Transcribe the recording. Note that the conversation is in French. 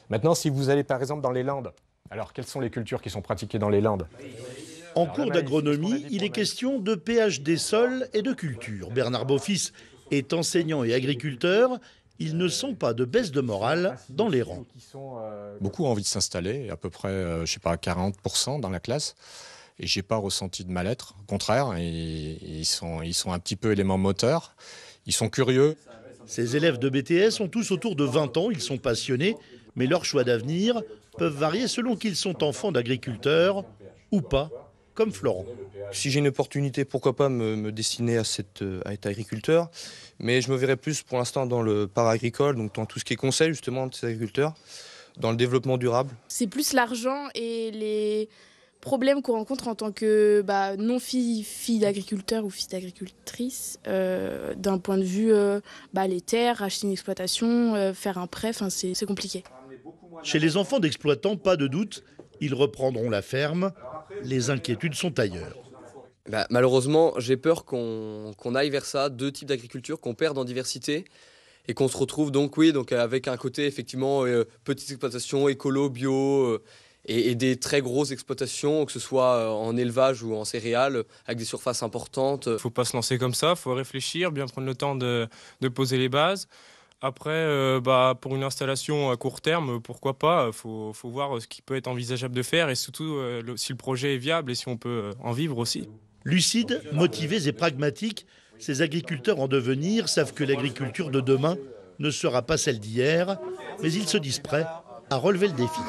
Maintenant, si vous allez par exemple dans les Landes, alors quelles sont les cultures qui sont pratiquées dans les Landes? En cours d'agronomie, il est question de pH des sols et de culture. Bernard Beaufils est enseignant et agriculteur. Ils ne sont pas de baisse de morale dans les rangs. Beaucoup ont envie de s'installer, à peu près, je sais pas, 40% dans la classe. Et j'ai pas ressenti de mal-être. Au contraire, ils sont un petit peu éléments moteurs. Ils sont curieux. Ces élèves de BTS ont tous autour de 20 ans, ils sont passionnés, mais leurs choix d'avenir peuvent varier selon qu'ils sont enfants d'agriculteurs ou pas, comme Florent. Si j'ai une opportunité, pourquoi pas me destiner à être agriculteur. Mais je me verrais plus pour l'instant dans le para-agricole, donc dans tout ce qui est conseil justement de ces agriculteurs, dans le développement durable. C'est plus l'argent et les problèmes qu'on rencontre en tant que non-fille d'agriculteur ou fille d'agricultrice, d'un point de vue les terres, acheter une exploitation, faire un prêt, c'est compliqué. Chez les enfants d'exploitants, pas de doute, ils reprendront la ferme. Les inquiétudes sont ailleurs. Malheureusement, j'ai peur qu'on aille vers ça, deux types d'agriculture, qu'on perde en diversité et qu'on se retrouve donc avec un côté effectivement petite exploitation, écolo, bio et des très grosses exploitations, que ce soit en élevage ou en céréales, avec des surfaces importantes. Faut pas se lancer comme ça, faut réfléchir, bien prendre le temps de poser les bases. Après, pour une installation à court terme, pourquoi pas, faut voir ce qui peut être envisageable de faire et surtout si le projet est viable et si on peut en vivre aussi. Lucides, motivés et pragmatiques, ces agriculteurs en devenir savent que l'agriculture de demain ne sera pas celle d'hier, mais ils se disent prêts à relever le défi.